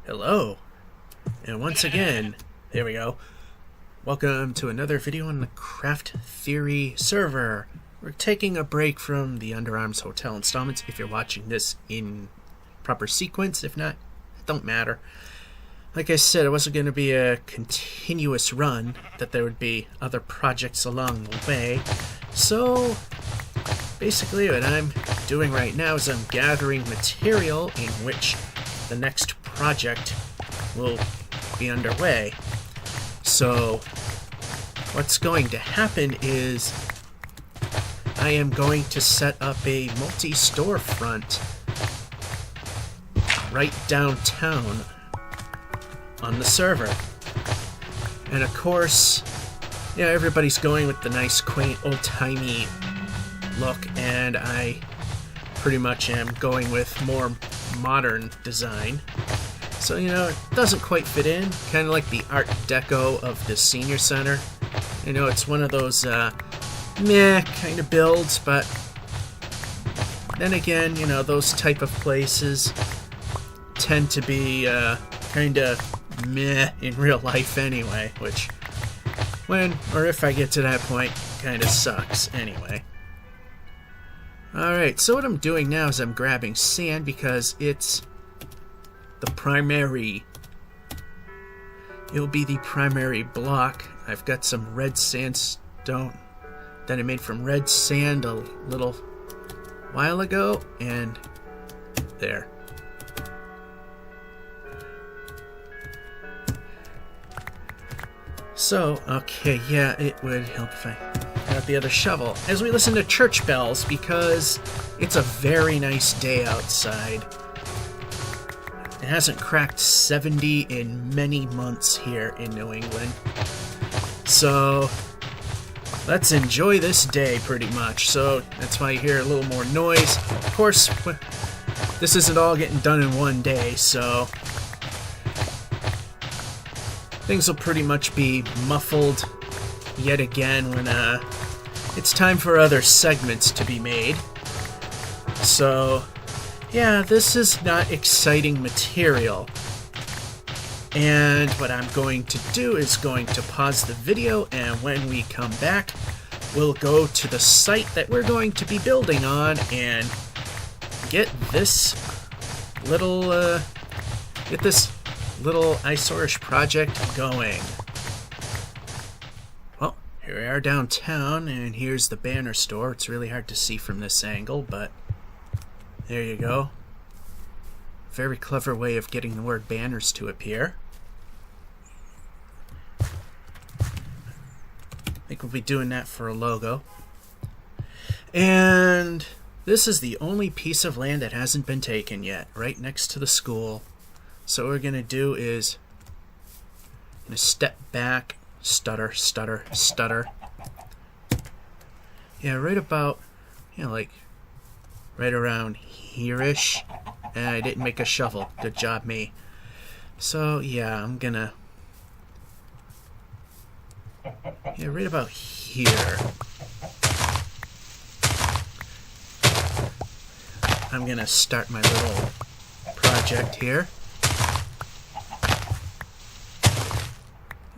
Hello, and once again, there we go. Welcome to another video on the Craft Theory server. We're taking a break from the Under Arms Hotel installments if you're watching this in proper sequence. If not, it don't matter. Like I said, it wasn't going to be a continuous run, that there would be other projects along the way. So, basically what I'm doing right now is I'm gathering material in which the next project will be underway. So what's going to happen is I am going to set up a multi-storefront right downtown on the server. And of course, yeah, everybody's going with the nice, quaint, old-timey look, and I pretty much am going with more modern design. So, you know, it doesn't quite fit in, kind of like the Art Deco of the Senior Center. You know, it's one of those, meh kind of builds, but then again, you know, those type of places tend to be, kind of meh in real life anyway, which, when, or if I get to that point, kind of sucks anyway. Alright, so what I'm doing now is I'm grabbing sand because it's the primary, it'll be the primary block. I've got some red sandstone that I made from red sand a little while ago, and there. So, okay, yeah, it would help if I got the other shovel as we listen to church bells, because it's a very nice day outside. It hasn't cracked 70 in many months here in New England. So let's enjoy this day pretty much. So that's why you hear a little more noise. Of course, this isn't all getting done in one day, so things will pretty much be muffled yet again when it's time for other segments to be made. So yeah, this is not exciting material. And what I'm going to do is going to pause the video, and when we come back, we'll go to the site that we're going to be building on and get this little eyesore-ish project going. Well, here we are downtown, and here's the banner store. It's really hard to see from this angle, but there you go. Very clever way of getting the word banners to appear. I think we'll be doing that for a logo. And this is the only piece of land that hasn't been taken yet, right next to the school. So what we're going to do is I'm going to step back, stutter, stutter, stutter. Yeah, right about, you know, like right around here-ish. And I didn't make a shovel. Good job, me. So, yeah, I'm gonna... yeah, right about here. I'm gonna start my little project here.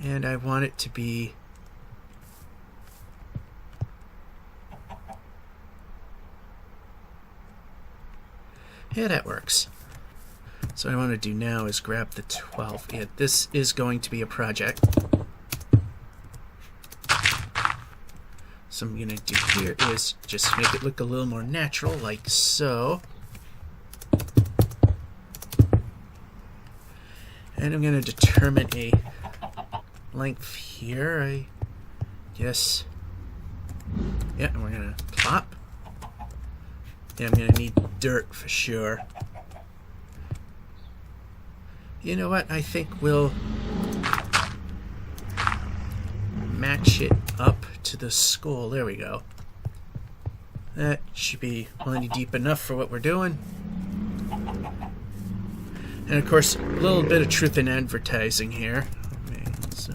And I want it to be... yeah, that works. So what I want to do now is grab the 12. Yeah, this is going to be a project. So what I'm going to do here is just make it look a little more natural, like so. And I'm going to determine a length here, I guess. Yeah, and we're going to plop. Yeah, I'm going to need dirt for sure. You know what? I think we'll match it up to the school. There we go. That should be plenty deep enough for what we're doing. And of course, a little bit of truth in advertising here. Okay, so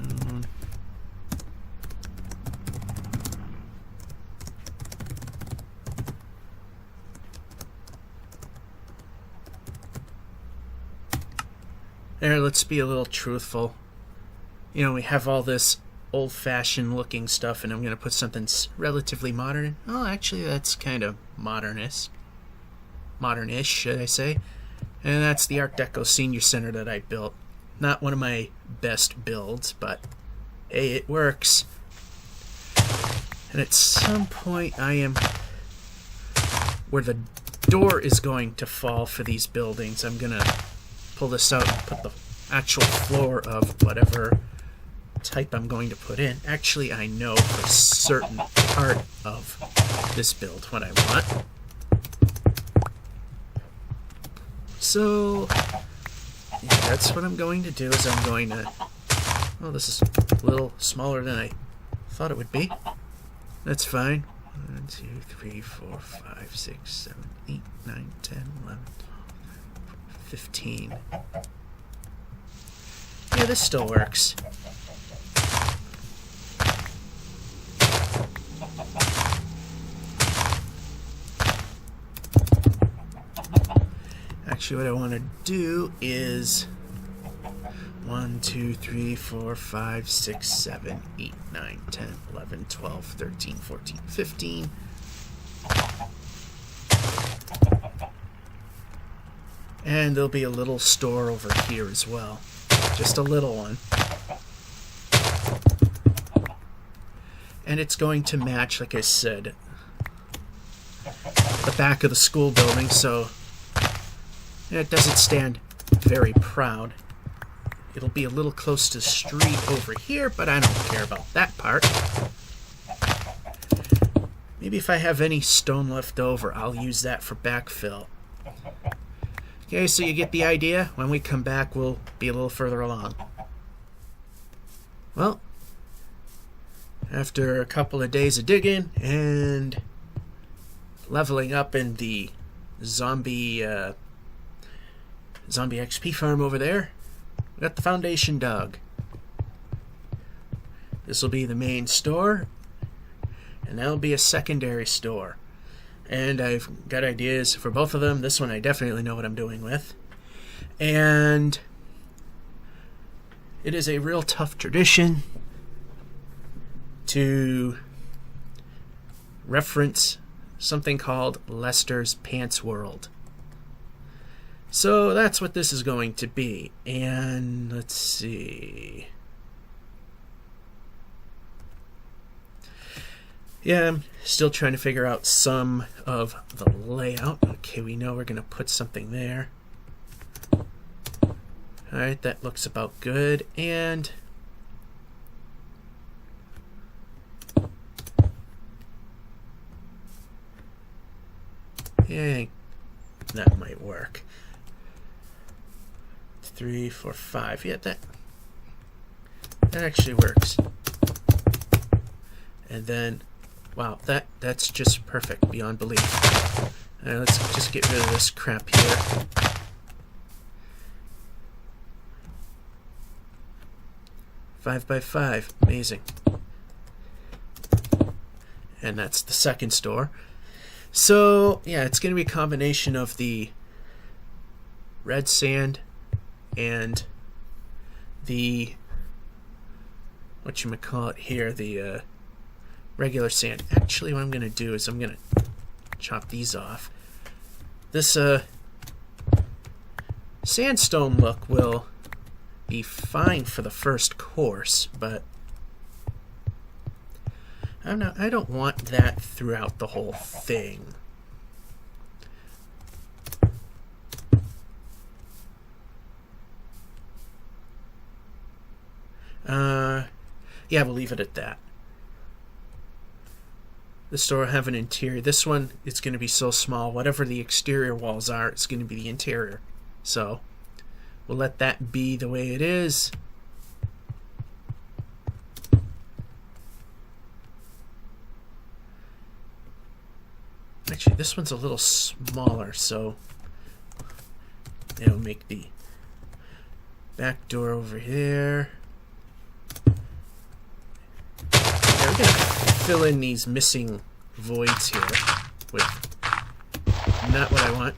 There, let's be a little truthful. You know, we have all this old-fashioned looking stuff, and I'm going to put something relatively modern. Oh, actually, that's kind of modernish, should I say. And that's the Art Deco Senior Center that I built. Not one of my best builds, but hey, it works. And at some point, I am where the door is going to fall for these buildings. I'm going to pull this out and put the actual floor of whatever type I'm going to put in. Actually, I know for certain part of this build what I want. So yeah, that's what I'm going to do. Is I'm going to... Oh, this is a little smaller than I thought it would be. That's fine. 1, 2, 3, 4, 5, 6, 7, 8, 9, 10, 11, 12, 15. Yeah, this still works. Actually, what I want to do is 1, 2, 3, 4, 5, 6, 7, 8, 9, 10, 11, 12, 13, 14, 15. And there'll be a little store over here as well. Just a little one. And it's going to match, like I said, the back of the school building, so it doesn't stand very proud. It'll be a little close to the street over here, but I don't care about that part. Maybe if I have any stone left over, I'll use that for backfill. Okay, so you get the idea? When we come back, we'll be a little further along. Well, after a couple of days of digging and leveling up in the zombie XP farm over there, we got the foundation dug. This will be the main store, and that'll be a secondary store. And I've got ideas for both of them. This one I definitely know what I'm doing with. And it is a real tough tradition to reference something called Lester's Pants World. So that's what this is going to be. And let's see. Yeah, I'm still trying to figure out some of the layout. Okay, we know we're going to put something there. Alright, that looks about good. And yeah, I think that might work. 3, 4, 5. Yeah, that actually works. And then, wow, that's just perfect, beyond belief. Alright, let's just get rid of this crap here. Five by 5, amazing. And that's the second store. So yeah, it's going to be a combination of the red sand and the whatchamacallit here, the regular sand. Actually, what I'm going to do is I'm going to chop these off. This sandstone look will be fine for the first course, but I don't want that throughout the whole thing. Yeah, we'll leave it at that. The store will have an interior. This one, it's going to be so small. Whatever the exterior walls are, it's going to be the interior. So we'll let that be the way it is. Actually, this one's a little smaller, so it'll make the back door over here. Yeah, we're going to fill in these missing voids here with not what I want.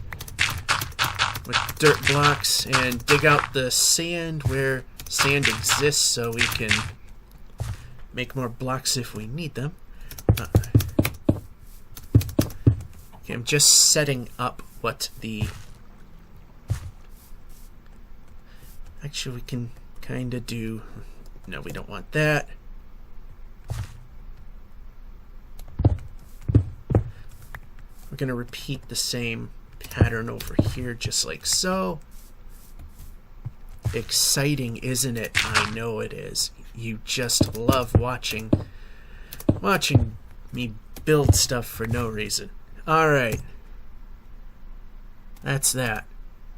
with dirt blocks and dig out the sand where sand exists so we can make more blocks if we need them. Okay, I'm just setting up what the... Actually, we can kind of do... No, we don't want that. We're going to repeat the same pattern over here, just like so. Exciting, isn't it? I know it is. You just love watching me build stuff for no reason. Alright. That's that.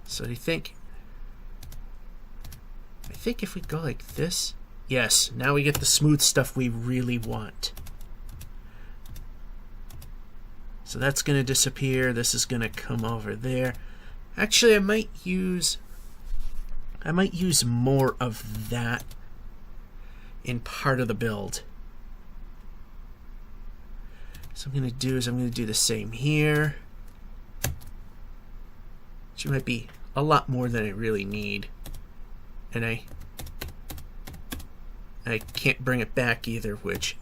So do you think... I think if we go like this... Yes, now we get the smooth stuff we really want. So that's going to disappear. This is going to come over there. Actually, I might use more of that in part of the build. So I'm going to do the same here. Which might be a lot more than I really need. And I can't bring it back either, which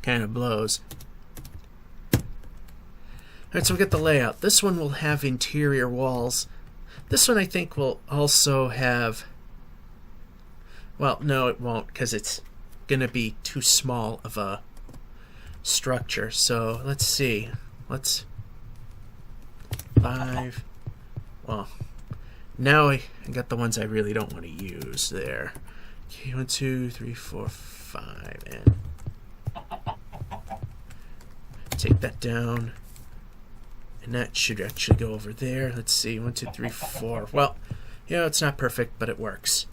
kind of blows. Alright, so we got the layout. This one will have interior walls. This one I think will also have... Well, no it won't, because it's going to be too small of a structure. So, let's see. Let's... 5... Well, now I got the ones I really don't want to use there. Okay, 1, 2, 3, 4, 5, and... Take that down. And that should actually go over there. Let's see, 1, 2, 3, 4. Well, yeah, it's not perfect, but it works.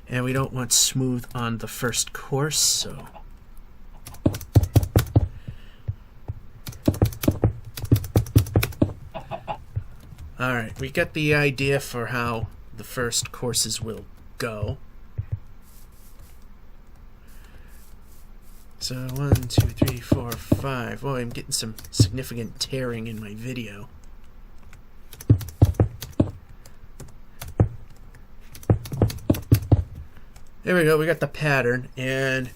And we don't want smooth on the first course, so... Alright, we got the idea for how the first courses will go. So 1, 2, 3, 4, 5. Oh, I'm getting some significant tearing in my video. There we go, we got the pattern, and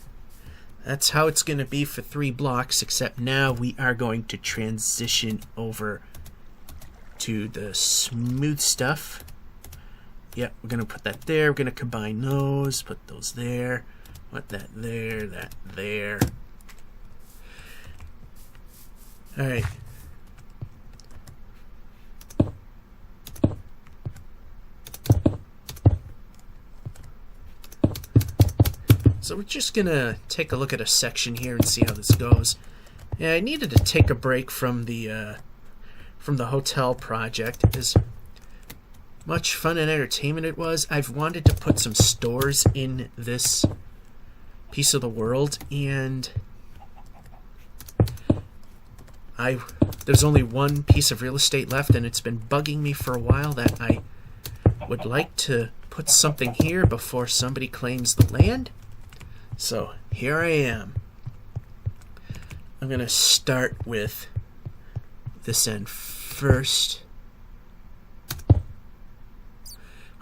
that's how it's going to be for 3 blocks, except now we are going to transition over to the smooth stuff. Yep, we're going to put that there. We're going to combine those, put those there, put that there, that there. Alright. So we're just going to take a look at a section here and see how this goes. Yeah, I needed to take a break from the hotel project. As much fun and entertainment it was, I've wanted to put some stores in this piece of the world, and there's only one piece of real estate left, and it's been bugging me for a while that I would like to put something here before somebody claims the land. So here I am. I'm going to start with this end first.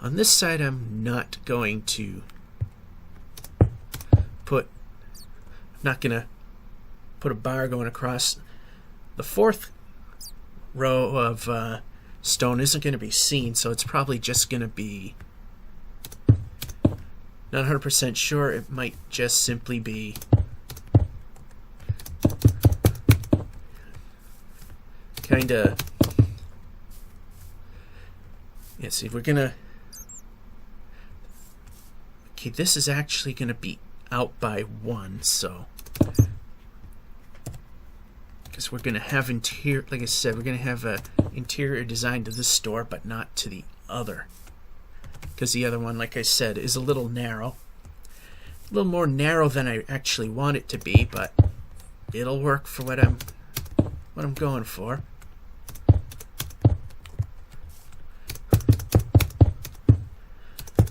On this side, I'm not going to put a bar going across. The 4th row of stone isn't going to be seen, so it's probably just going to be, not 100% sure, it might just simply be kind of, yeah, see, we're going to, okay, this is actually going to be out by 1, so, because we're going to have interior, like I said, we're going to have a interior design to this store, but not to the other, because the other one, like I said, is a little narrow, a little more narrow than I actually want it to be, but it'll work for what I'm going for.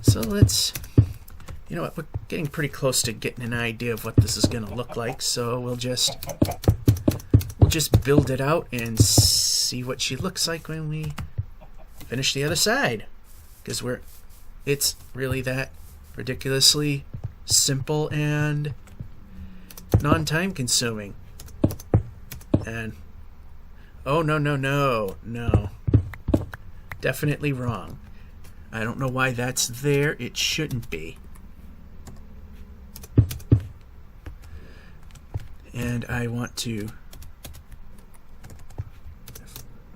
So let's, you know what, we're getting pretty close to getting an idea of what this is going to look like, so we'll just build it out and see what she looks like when we finish the other side. Because it's really that ridiculously simple and non-time consuming. And oh, no. Definitely wrong. I don't know why that's there. It shouldn't be. And I want to...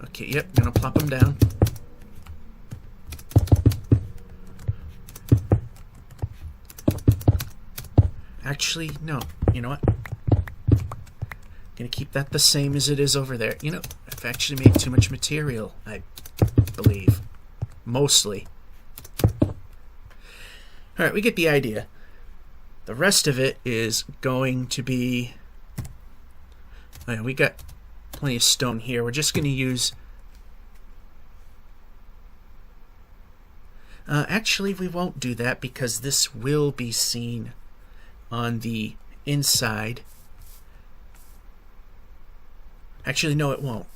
Okay, yep, gonna plop them down. Actually, no. You know what? Gonna keep that the same as it is over there. You know, I've actually made too much material, I believe. Mostly. Alright, we get the idea. The rest of it is going to be... Oh yeah, we got plenty of stone here. We're just going to use... actually, we won't do that because this will be seen on the inside. Actually, no, it won't.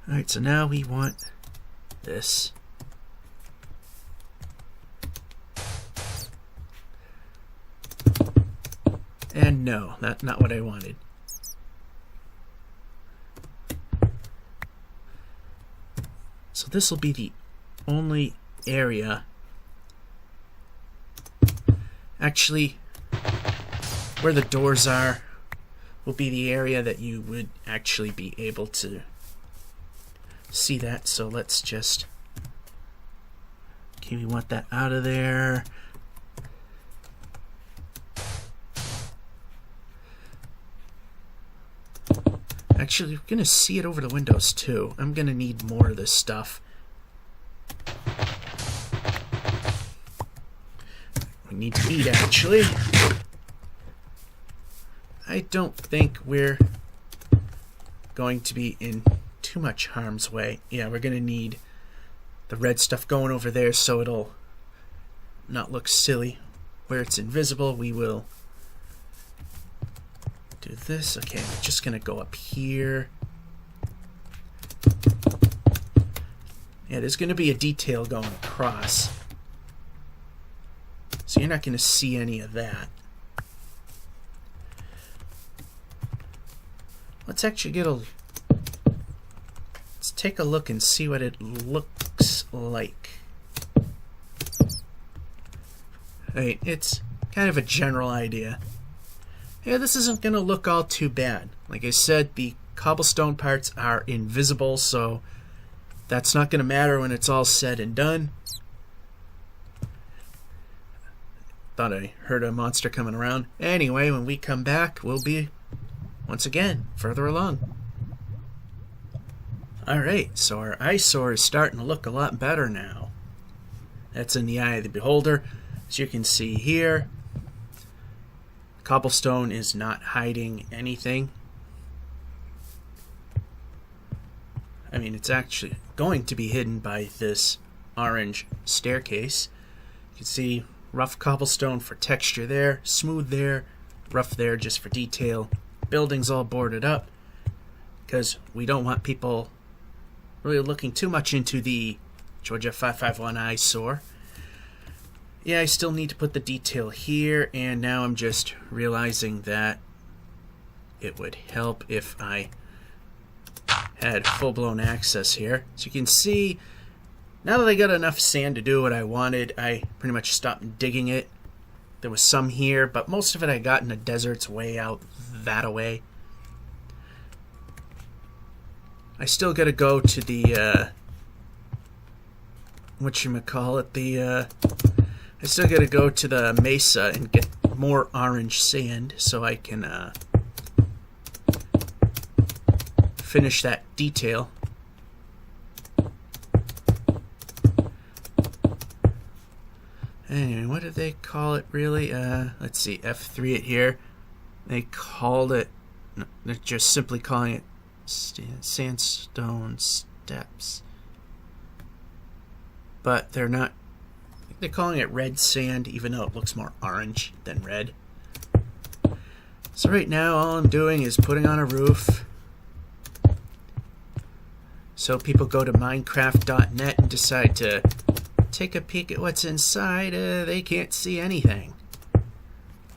Alright, so now we want this. And no, that's not what I wanted. So this will be the only area. Actually, where the doors are will be the area that you would actually be able to see that. So let's just... Okay, we want that out of there. Actually, we're going to see it over the windows too. I'm going to need more of this stuff. We need to eat, actually. I don't think we're going to be in too much harm's way. Yeah, we're going to need the red stuff going over there so it'll not look silly. Where it's invisible, we will do this. Okay, I'm just going to go up here. Yeah, there's going to be a detail going across. So you're not going to see any of that. Let's actually let's take a look and see what it looks like. Right, it's kind of a general idea. Yeah, this isn't going to look all too bad. Like I said, the cobblestone parts are invisible, so that's not going to matter when it's all said and done. Thought I heard a monster coming around. Anyway, when we come back, we'll be, once again, further along. Alright, so our eyesore is starting to look a lot better now. That's in the eye of the beholder. As you can see here, cobblestone is not hiding anything. I mean, it's actually going to be hidden by this orange staircase. You can see rough cobblestone for texture there, smooth there, rough there just for detail. Building's all boarded up because we don't want people really looking too much into the Georgia 551 eyesore. Yeah, I still need to put the detail here, and now I'm just realizing that it would help if I had full-blown access here. So you can see, now that I got enough sand to do what I wanted, I pretty much stopped digging it. There was some here, but most of it I got in the deserts way out that away. I still gotta go to the, whatchamacallit, I still gotta go to the mesa and get more orange sand so I can, finish that detail. Anyway, what did they call it really? Let's see, F3 it here. They called it, no, they're just simply calling it sandstone steps. But they're not, they're calling it red sand, even though it looks more orange than red. So right now all I'm doing is putting on a roof. So people go to Minecraft.net and decide to take a peek at what's inside. They can't see anything.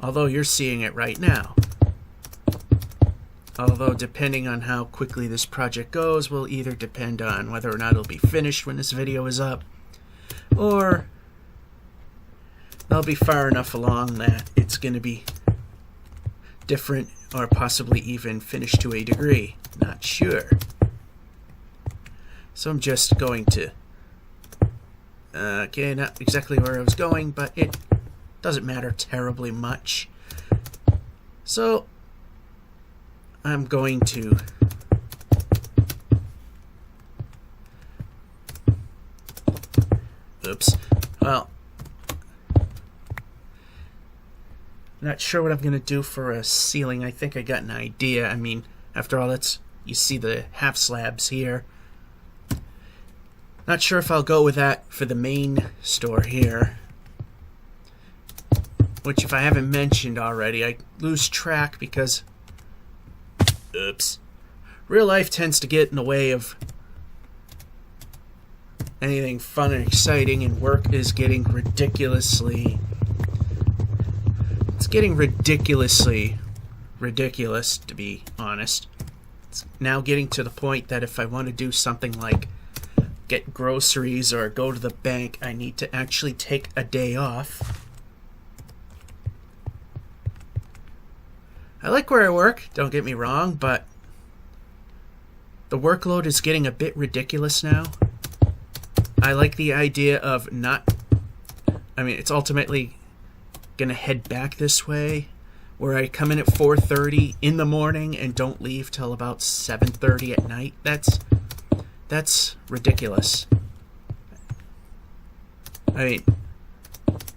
Although you're seeing it right now. Although depending on how quickly this project goes will either depend on whether or not it'll be finished when this video is up, or they'll be far enough along that it's going to be different or possibly even finished to a degree. Not sure. So I'm just going to... okay, not exactly where I was going, but it doesn't matter terribly much. So I'm going to oops. Well, not sure what I'm going to do for a ceiling. I think I got an idea. I mean, after all, you see the half slabs here. Not sure if I'll go with that for the main store here. Which, if I haven't mentioned already, I lose track because... oops. Real life tends to get in the way of anything fun and exciting, and work is getting ridiculously... it's getting ridiculously ridiculous, to be honest. It's now getting to the point that if I want to do something like get groceries or go to the bank, I need to actually take a day off. I like where I work, don't get me wrong, but the workload is getting a bit ridiculous now. I like the idea of not... I mean, it's ultimately gonna head back this way, where I come in at 4:30 in the morning and don't leave till about 7:30 at night. That's ridiculous. I mean,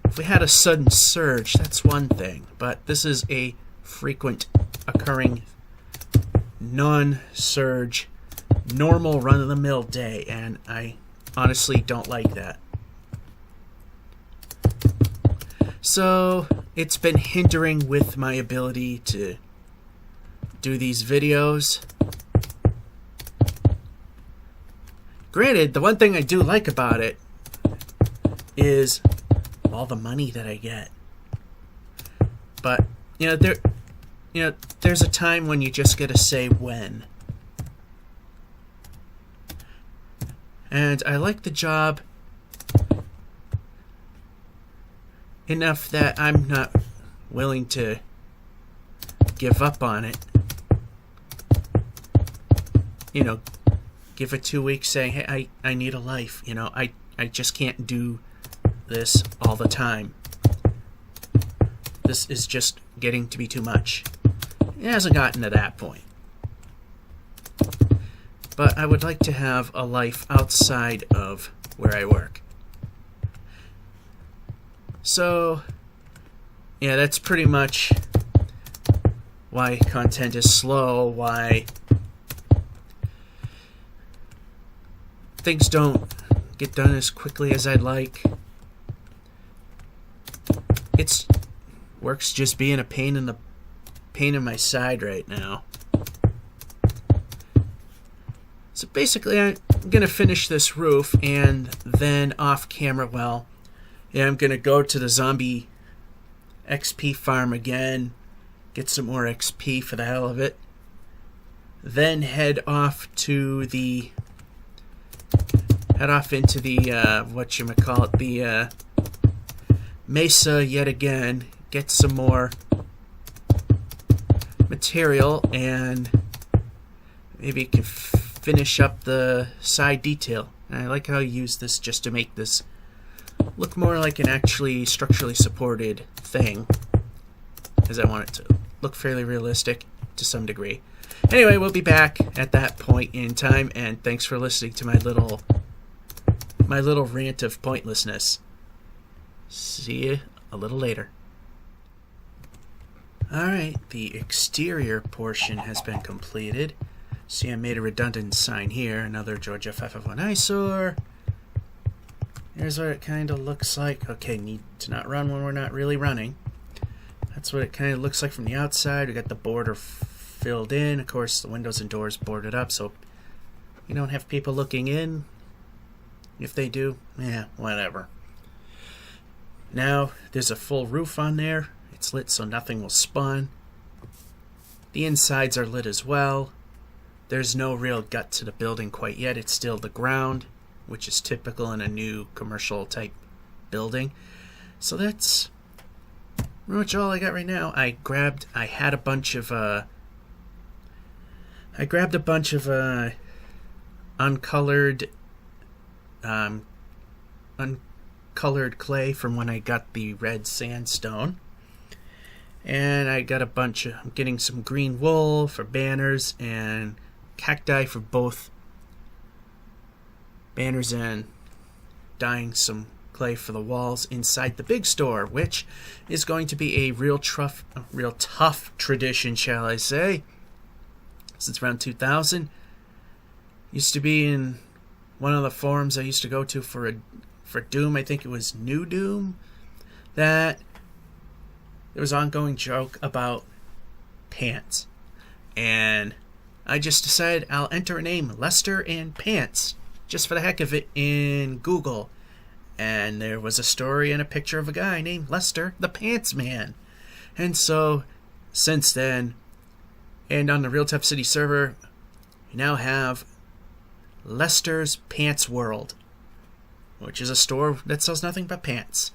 if we had a sudden surge, that's one thing, but this is a frequent occurring non-surge normal run-of-the-mill day, and I honestly don't like that. So it's been hindering with my ability to do these videos. Granted, the one thing I do like about it is all the money that I get. But there's a time when you just gotta say when. And I like the job enough that I'm not willing to give up on it. You know, give it 2 weeks saying, hey, I need a life. You know, I just can't do this all the time. This is just getting to be too much. It hasn't gotten to that point. But I would like to have a life outside of where I work. So, yeah, that's pretty much why content is slow, why things don't get done as quickly as I'd like. Work's just being a pain in my side right now. So basically, I'm gonna finish this roof, and then off camera, well, yeah, I'm gonna go to the zombie XP farm again, get some more XP for the hell of it, then head off into the whatchamacallit, the mesa yet again, get some more material, and maybe can finish up the side detail. And I like how you use this just to make this look more like an actually structurally supported thing, as I want it to look fairly realistic to some degree. Anyway, we'll be back at that point in time, and thanks for listening to my little rant of pointlessness. See you a little later. Alright, the exterior portion has been completed. See, I made a redundant sign here, another Georgia 551 eyesore. Here's what it kind of looks like. Okay, need to not run when we're not really running. I That's what it kind of looks like from the outside. We got the border filled in. Of course, the windows and doors boarded up, so you don't have people looking in. If they do, yeah, whatever. Now, there's a full roof on there. It's lit so nothing will spawn. The insides are lit as well. There's no real gut to the building quite yet. It's still the ground, which is typical in a new commercial type building. So that's pretty much all I got right now. I grabbed a bunch of uncolored clay from when I got the red sandstone. And I got I'm getting some green wool for banners and cacti for both banners, and dyeing some clay for the walls inside the big store, which is going to be a real tough tradition, shall I say, since around 2000. Used to be in one of the forums I used to go to for Doom, I think it was New Doom, that there was an ongoing joke about pants. And I just decided I'll enter a name, Lester and Pants, just for the heck of it, in Google. And there was a story and a picture of a guy named Lester the Pants Man. And so, since then, and on the Real Tough City server, we now have Lester's Pants World, which is a store that sells nothing but pants.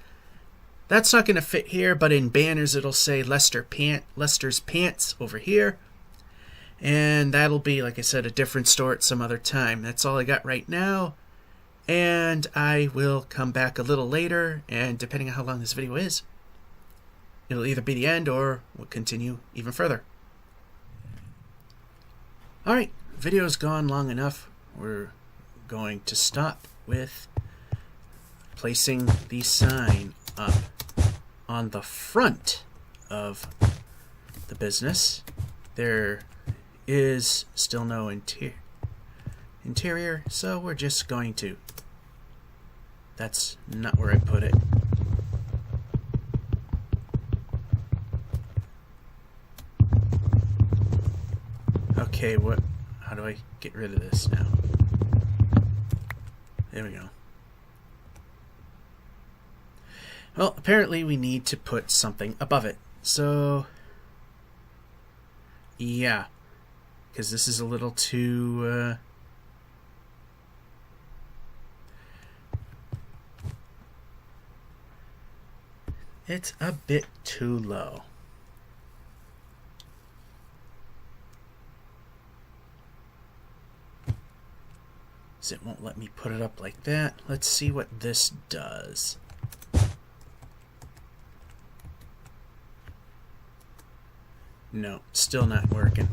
That's not going to fit here, but in banners it'll say Lester's Pants over here. And that'll be, like I said, a different store at some other time. That's all I got right now. And I will come back a little later, and depending on how long this video is, it'll either be the end or we'll continue even further. Alright, video's gone long enough. We're going to stop with placing the sign up on the front of the business. There is still no interior, so we're just going to... That's not where I put it. Okay, how do I get rid of this now? There we go. Well, apparently we need to put something above it. So, yeah. Because this is a little too... it's a bit too low. So it won't let me put it up like that. Let's see what this does. No, still not working.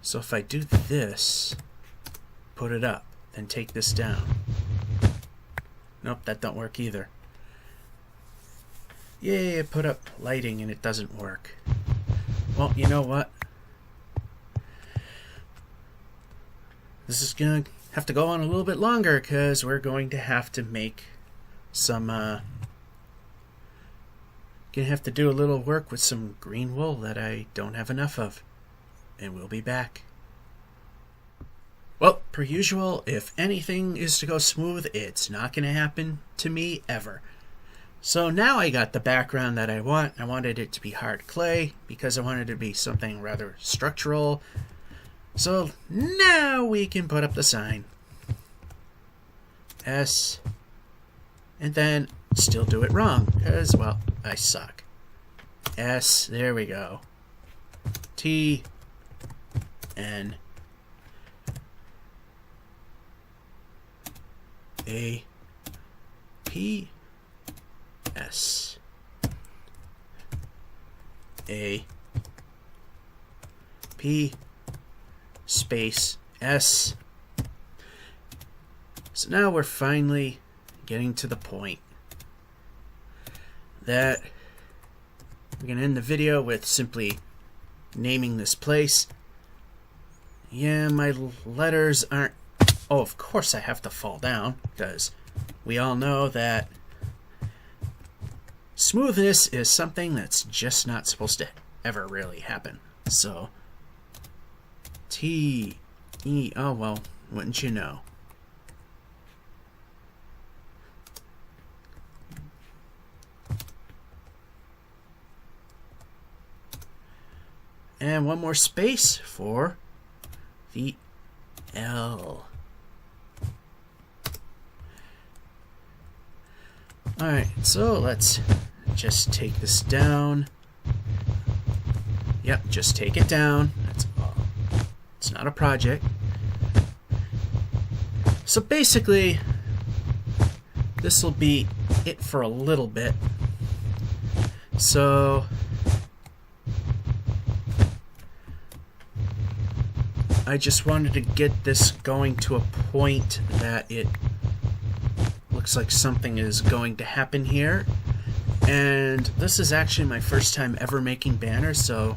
So if I do this, put it up, then take this down. Nope, that don't work either. Yeah, put up lighting and it doesn't work. Well, you know what? This is gonna have to go on a little bit longer because we're going to have to make some, gonna have to do a little work with some green wool that I don't have enough of. And we'll be back. Well, per usual, if anything is to go smooth, it's not going to happen to me ever. So now I got the background that I want. I wanted it to be hard clay because I wanted it to be something rather structural. So now we can put up the sign. S. And then still do it wrong because, well, I suck. S. There we go. T. N. A. P. S. A. P. Space S. So now we're finally getting to the point that we're going to end the video with simply naming this place. Yeah, my letters aren't... Oh, of course I have to fall down, because we all know that smoothness is something that's just not supposed to ever really happen. So, T, E, oh well, wouldn't you know. And one more space for the L. Alright, so let's just take this down. Yep, just take it down. That's all. It's not a project. So basically, this will be it for a little bit. So I just wanted to get this going to a point that it looks like something is going to happen here. And this is actually my first time ever making banners, so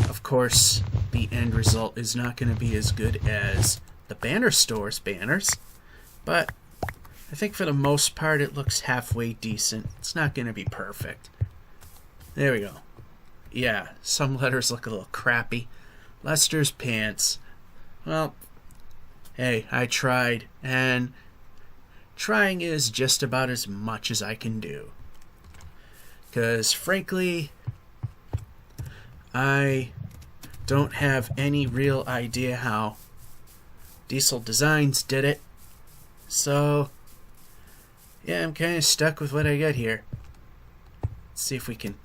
of course the end result is not going to be as good as the banner store's banners, but I think for the most part it looks halfway decent. It's not going to be perfect. There we go. Yeah, some letters look a little crappy. Lester's pants. Well, hey, I tried, and trying is just about as much as I can do. Because, frankly, I don't have any real idea how Diesel Designs did it. So, yeah, I'm kind of stuck with what I got here. Let's see if we can...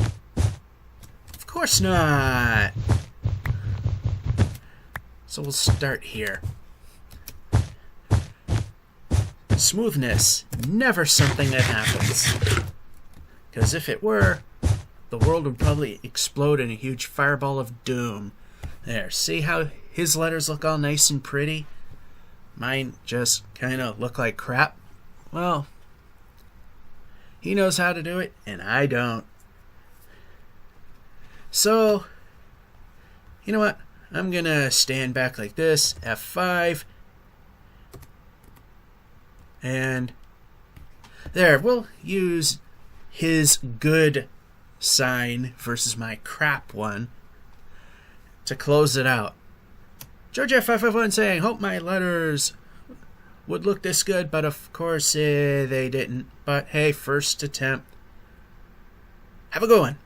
Of course not! So we'll start here. Smoothness, never something that happens. Because if it were, the world would probably explode in a huge fireball of doom. There, see how his letters look all nice and pretty? Mine just kind of look like crap. Well, he knows how to do it, and I don't. So, you know what? I'm gonna stand back like this, F5, and there, we'll use his good sign versus my crap one to close it out. George F551 saying, hope my letters would look this good, but of course they didn't. But hey, first attempt. Have a good one.